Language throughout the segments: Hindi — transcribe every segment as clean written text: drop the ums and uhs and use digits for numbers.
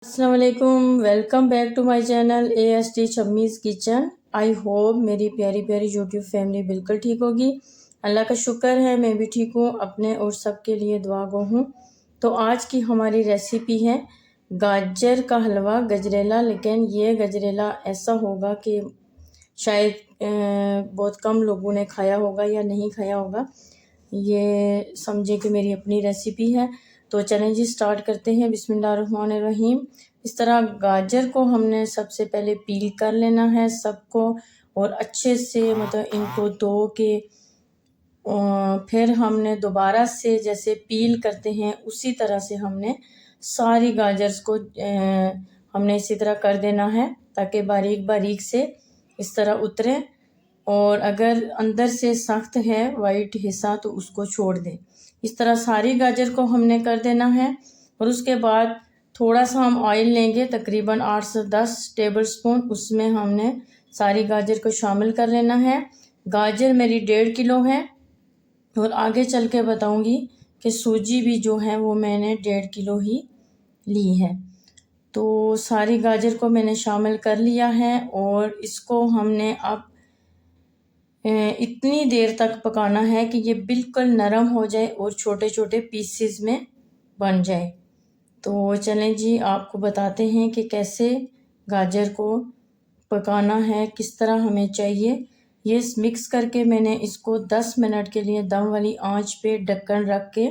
अस्सलाम वालेकुम, welcome back to my channel AST Shammi's kitchen. I hope मेरी प्यारी प्यारी यूट्यूब फैमिली बिल्कुल ठीक होगी। अल्लाह का शुक्र है मैं भी ठीक हूँ। अपने और सबके लिए दुआ गो हूँ। तो आज की हमारी रेसिपी है गाजर का हलवा गजरेला। लेकिन ये गजरेला ऐसा होगा कि शायद बहुत कम लोगों ने खाया होगा या नहीं खाया होगा। ये समझे कि मेरी अपनी रेसिपी है। तो चलें जी स्टार्ट करते हैं। बिस्मिल्लाहिर्रहमानिर्रहीम। इस तरह गाजर को हमने सबसे पहले पील कर लेना है सबको, और अच्छे से मतलब इनको धो के फिर हमने दोबारा से जैसे पील करते हैं उसी तरह से हमने सारी गाजर्स को हमने इसी तरह कर देना है ताकि बारीक बारीक से इस तरह उतरे। और अगर अंदर से सख्त है वाइट हिस्सा तो उसको छोड़ दें। इस तरह सारी गाजर को हमने कर देना है। और उसके बाद थोड़ा सा हम ऑयल लेंगे, तकरीबन 8 से 10 टेबल स्पून, उसमें हमने सारी गाजर को शामिल कर लेना है। गाजर मेरी 1.5 किलो है, और आगे चल के बताऊंगी कि सूजी भी जो है वो मैंने 1.5 किलो ही ली है। तो सारी गाजर को मैंने शामिल कर लिया है, और इसको हमने अब इतनी देर तक पकाना है कि ये बिल्कुल नरम हो जाए और छोटे छोटे पीसेस में बन जाए। तो चलें जी आपको बताते हैं कि कैसे गाजर को पकाना है, किस तरह हमें चाहिए। ये मिक्स करके मैंने इसको 10 मिनट के लिए दम वाली आंच पे ढक्कन रख के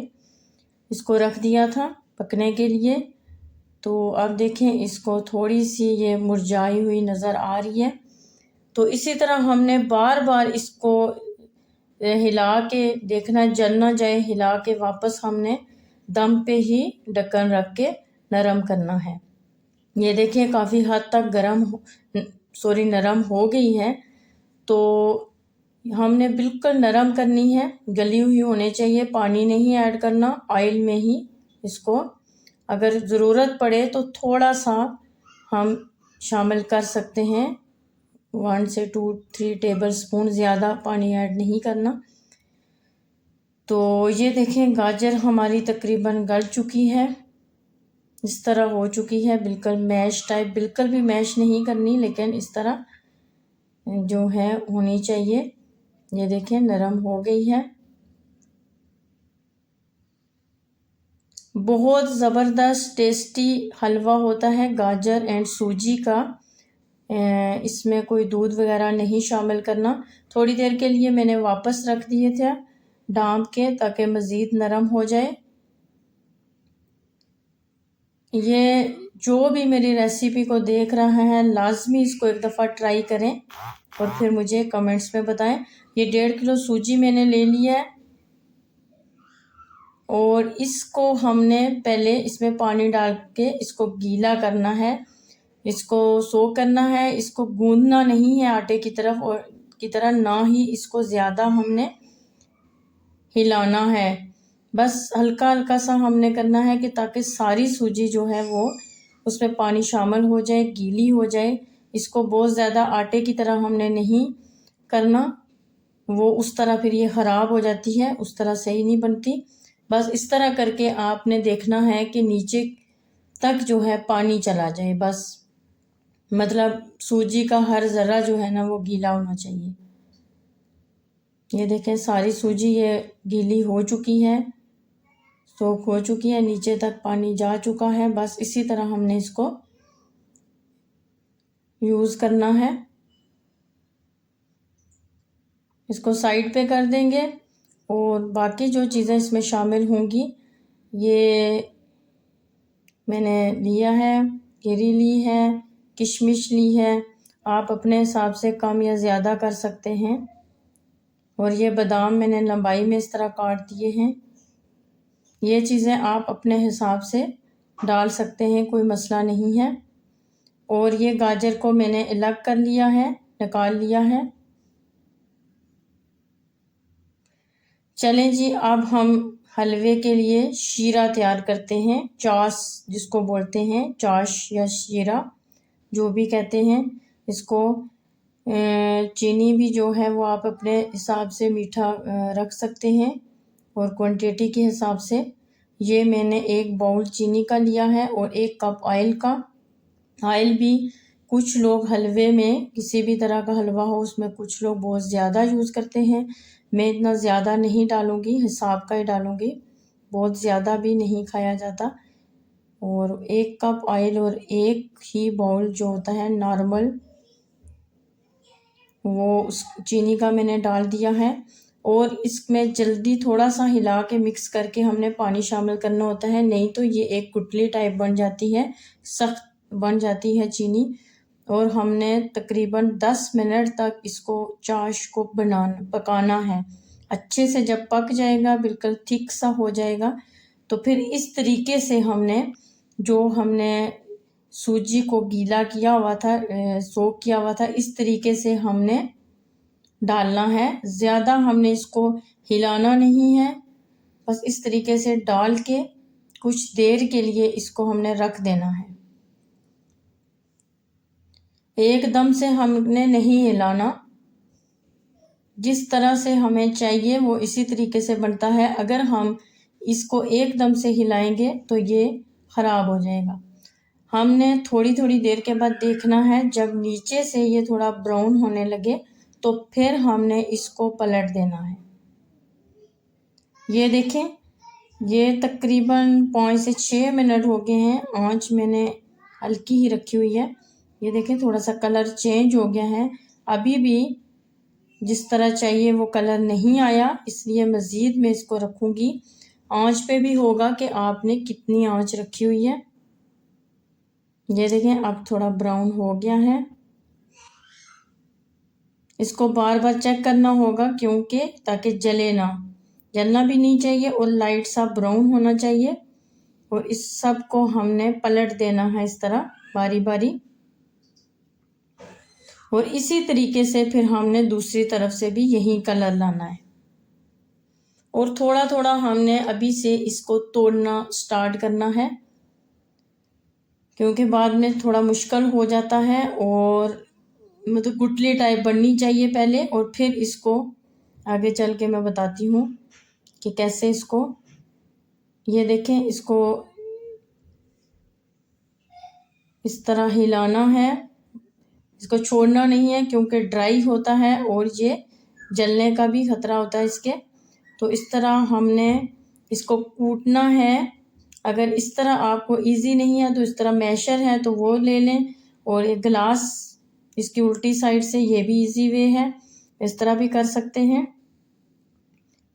इसको रख दिया था पकने के लिए। तो अब देखें इसको थोड़ी सी ये मुरझाई हुई नज़र आ रही है। तो इसी तरह हमने बार बार इसको हिला के देखना, जल ना जाए, हिला के वापस हमने दम पे ही ढक्कन रख के नरम करना है। ये देखिए काफ़ी हद तक नरम हो गई है। तो हमने बिल्कुल नरम करनी है, गली हुई होनी चाहिए, पानी नहीं ऐड करना, ऑयल में ही इसको अगर ज़रूरत पड़े तो थोड़ा सा हम शामिल कर सकते हैं, 1 से 2-3 टेबल स्पून, ज़्यादा पानी ऐड नहीं करना। तो ये देखें गाजर हमारी तकरीबन गल चुकी है, इस तरह हो चुकी है, बिल्कुल मैश टाइप, बिल्कुल भी मैश नहीं करनी, लेकिन इस तरह जो है होनी चाहिए। ये देखें नरम हो गई है। बहुत ज़बरदस्त टेस्टी हलवा होता है गाजर एंड सूजी का। इसमें कोई दूध वगैरह नहीं शामिल करना। थोड़ी देर के लिए मैंने वापस रख दिए थे ढाँप के ताकि मज़ीद नरम हो जाए। ये जो भी मेरी रेसिपी को देख रहा है लाजमी इसको एक दफ़ा ट्राई करें और फिर मुझे कमेंट्स में बताएं। ये 1.5 किलो सूजी मैंने ले लिया है, और इसको हमने पहले इसमें पानी डाल के इसको गीला करना है, इसको सोक करना है। इसको गूंदना नहीं है आटे की तरफ और की तरह, ना ही इसको ज़्यादा हमने हिलाना है। बस हल्का हल्का सा हमने करना है कि ताकि सारी सूजी जो है वो उसमें पानी शामिल हो जाए, गीली हो जाए। इसको बहुत ज़्यादा आटे की तरह हमने नहीं करना, वो उस तरह फिर ये ख़राब हो जाती है, उस तरह सही नहीं बनती। बस इस तरह करके आपने देखना है कि नीचे तक जो है पानी चला जाए, बस मतलब सूजी का हर ज़रा जो है ना वो गीला होना चाहिए। ये देखें सारी सूजी ये गीली हो चुकी है, सोख हो चुकी है, नीचे तक पानी जा चुका है। बस इसी तरह हमने इसको यूज़ करना है। इसको साइड पे कर देंगे, और बाकी जो चीज़ें इसमें शामिल होंगी ये मैंने लिया है, गिरी ली है, किशमिश ली है, आप अपने हिसाब से कम या ज़्यादा कर सकते हैं। और ये बादाम मैंने लंबाई में इस तरह काट दिए हैं। ये चीज़ें आप अपने हिसाब से डाल सकते हैं, कोई मसला नहीं है। और ये गाजर को मैंने अलग कर लिया है, निकाल लिया है। चलें जी अब हम हलवे के लिए शीरा तैयार करते हैं, चाश जिसको बोलते हैं, चाश या शीरा जो भी कहते हैं इसको। चीनी भी जो है वो आप अपने हिसाब से मीठा रख सकते हैं और क्वांटिटी के हिसाब से। ये मैंने एक बाउल चीनी का लिया है और 1 कप ऑयल का। ऑयल भी कुछ लोग हलवे में, किसी भी तरह का हलवा हो उसमें कुछ लोग बहुत ज़्यादा यूज़ करते हैं। मैं इतना ज़्यादा नहीं डालूँगी, हिसाब का ही डालूँगी, बहुत ज़्यादा भी नहीं खाया जाता। और 1 कप ऑयल और 1 ही बाउल जो होता है नॉर्मल, वो उस चीनी का मैंने डाल दिया है। और इसमें जल्दी थोड़ा सा हिला के मिक्स करके हमने पानी शामिल करना होता है, नहीं तो ये एक गुठली टाइप बन जाती है, सख्त बन जाती है चीनी। और हमने तकरीबन 10 मिनट तक इसको चाश को पकाना है। अच्छे से जब पक जाएगा, बिल्कुल थिक सा हो जाएगा, तो फिर इस तरीके से हमने सूजी को गीला किया हुआ था, सोक किया हुआ था, इस तरीके से हमने डालना है। ज़्यादा हमने इसको हिलाना नहीं है, बस इस तरीके से डाल के कुछ देर के लिए इसको हमने रख देना है। एकदम से हमने नहीं हिलाना, जिस तरह से हमें चाहिए वो इसी तरीके से बनता है। अगर हम इसको एकदम से हिलाएंगे तो ये ख़राब हो जाएगा। हमने थोड़ी थोड़ी देर के बाद देखना है, जब नीचे से ये थोड़ा ब्राउन होने लगे तो फिर हमने इसको पलट देना है। ये देखें, ये तकरीबन 5 से 6 मिनट हो गए हैं। आंच मैंने हल्की ही रखी हुई है। ये देखें, थोड़ा सा कलर चेंज हो गया है। अभी भी जिस तरह चाहिए वो कलर नहीं आया, इसलिए मज़ीद मैं इसको रखूँगी। आंच पे भी होगा कि आपने कितनी आंच रखी हुई है। ये देखें, अब थोड़ा ब्राउन हो गया है। इसको बार बार चेक करना होगा, क्योंकि ताकि जले ना, जलना भी नहीं चाहिए और लाइट सा ब्राउन होना चाहिए। और इस सब को हमने पलट देना है इस तरह बारी बारी। और इसी तरीके से फिर हमने दूसरी तरफ से भी यही कलर लाना है। और थोड़ा थोड़ा हमने अभी से इसको तोड़ना स्टार्ट करना है, क्योंकि बाद में थोड़ा मुश्किल हो जाता है। और मतलब गुठली टाइप बननी चाहिए पहले, और फिर इसको आगे चल के मैं बताती हूँ कि कैसे इसको, ये देखें, इसको इस तरह हिलाना है, इसको छोड़ना नहीं है, क्योंकि ड्राई होता है और ये जलने का भी खतरा होता है इसके। तो इस तरह हमने इसको कूटना है। अगर इस तरह आपको इजी नहीं है तो इस तरह मैशर है तो वो ले लें, और एक गिलास इसकी उल्टी साइड से, ये भी इजी वे है, इस तरह भी कर सकते हैं।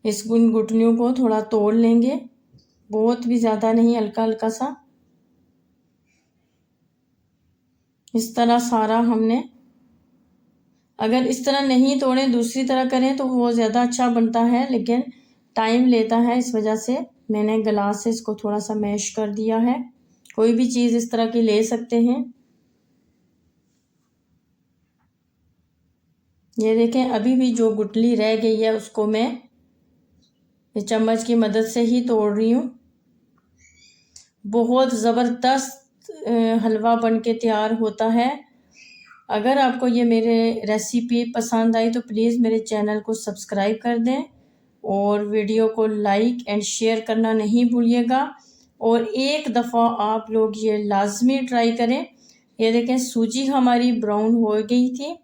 इस गुठलियों को थोड़ा तोड़ लेंगे, बहुत भी ज़्यादा नहीं, हल्का हल्का सा। इस तरह सारा हमने, अगर इस तरह नहीं तोड़ें, दूसरी तरह करें तो वो ज़्यादा अच्छा बनता है, लेकिन टाइम लेता है। इस वजह से मैंने गिलास से इसको थोड़ा सा मैश कर दिया है। कोई भी चीज़ इस तरह की ले सकते हैं। ये देखें, अभी भी जो गुठली रह गई है उसको मैं इस चम्मच की मदद से ही तोड़ रही हूँ। बहुत ज़बरदस्त हलवा बन के तैयार होता है। अगर आपको ये मेरे रेसिपी पसंद आई तो प्लीज़ मेरे चैनल को सब्सक्राइब कर दें, और वीडियो को लाइक एंड शेयर करना नहीं भूलिएगा। और एक दफ़ा आप लोग ये लाजमी ट्राई करें। ये देखें, सूजी हमारी ब्राउन हो गई थी।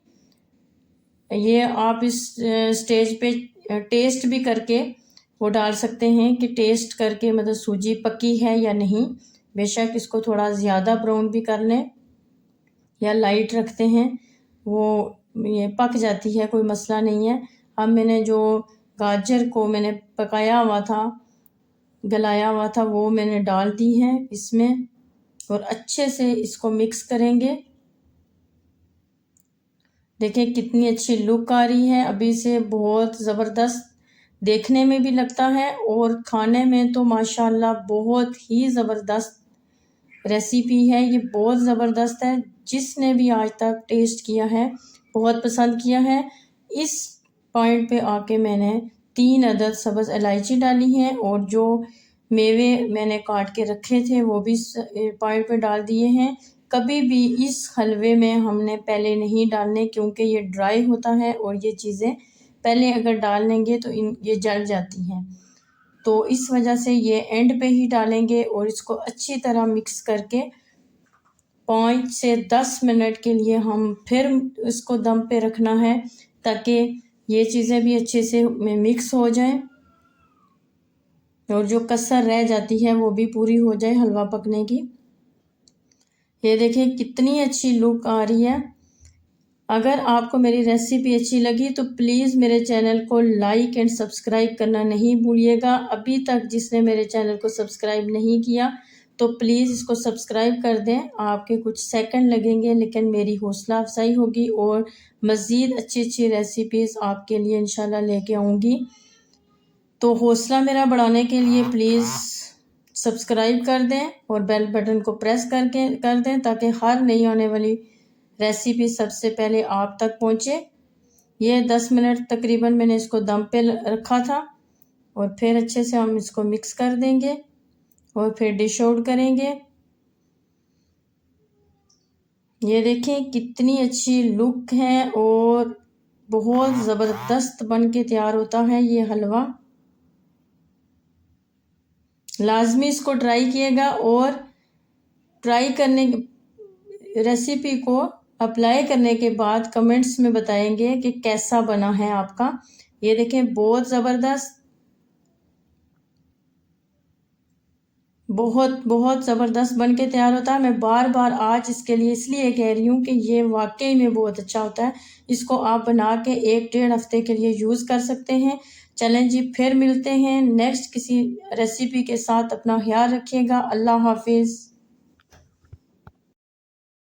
ये आप इस स्टेज पे टेस्ट भी करके वो डाल सकते हैं कि टेस्ट करके मतलब सूजी पकी है या नहीं। बेशक इसको थोड़ा ज़्यादा ब्राउन भी कर लें या लाइट रखते हैं, वो ये पक जाती है, कोई मसला नहीं है। अब मैंने जो गाजर को मैंने पकाया हुआ था, गलाया हुआ था, वो मैंने डाल दी है इसमें, और अच्छे से इसको मिक्स करेंगे। देखें कितनी अच्छी लुक आ रही है अभी से, बहुत ज़बरदस्त देखने में भी लगता है, और खाने में तो माशाल्लाह बहुत ही ज़बरदस्त रेसिपी है। ये बहुत ज़बरदस्त है, जिसने भी आज तक टेस्ट किया है बहुत पसंद किया है। इस पॉइंट पे आके मैंने 3 अदद सब्ज़ इलायची डाली है, और जो मेवे मैंने काट के रखे थे वो भी पॉइंट पे डाल दिए हैं। कभी भी इस हलवे में हमने पहले नहीं डालने, क्योंकि ये ड्राई होता है और ये चीज़ें पहले अगर डाल लेंगे तो ये जल जाती हैं। तो इस वजह से ये एंड पे ही डालेंगे और इसको अच्छी तरह मिक्स करके 5 से 10 मिनट के लिए हम फिर इसको दम पे रखना है, ताकि ये चीज़ें भी अच्छे से मिक्स हो जाएं और जो कसर रह जाती है वो भी पूरी हो जाए हलवा पकने की। ये देखिए कितनी अच्छी लुक आ रही है। अगर आपको मेरी रेसिपी अच्छी लगी तो प्लीज़ मेरे चैनल को लाइक एंड सब्सक्राइब करना नहीं भूलिएगा। अभी तक जिसने मेरे चैनल को सब्सक्राइब नहीं किया तो प्लीज़ इसको सब्सक्राइब कर दें। आपके कुछ सेकंड लगेंगे लेकिन मेरी हौसला अफजाई होगी और मज़ीद अच्छी अच्छी रेसिपीज़ आपके लिए इंशाल्लाह लेके आऊँगी। तो हौसला मेरा बढ़ाने के लिए प्लीज़ सब्सक्राइब कर दें और बेल बटन को प्रेस कर दें, ताकि हर नई आने वाली रेसिपी सबसे पहले आप तक पहुँचे। ये 10 मिनट तकरीबन मैंने इसको दम पे रखा था और फिर अच्छे से हम इसको मिक्स कर देंगे और फिर डिश आउट करेंगे। ये देखें कितनी अच्छी लुक है और बहुत ज़बरदस्त बन के तैयार होता है ये हलवा। लाजमी इसको ट्राई किएगा और ट्राई करने रेसिपी को अप्लाई करने के बाद कमेंट्स में बताएंगे कि कैसा बना है आपका। ये देखें बहुत ज़बरदस्त, बहुत बहुत ज़बरदस्त बन के तैयार होता है। मैं बार बार आज इसके लिए इसलिए कह रही हूँ कि ये वाकई में बहुत अच्छा होता है। इसको आप बना के 1-1.5 हफ्ते के लिए यूज़ कर सकते हैं। चलें जी, फिर मिलते हैं नेक्स्ट किसी रेसिपी के साथ। अपना ख्याल रखिएगा। अल्लाह हाफिज़।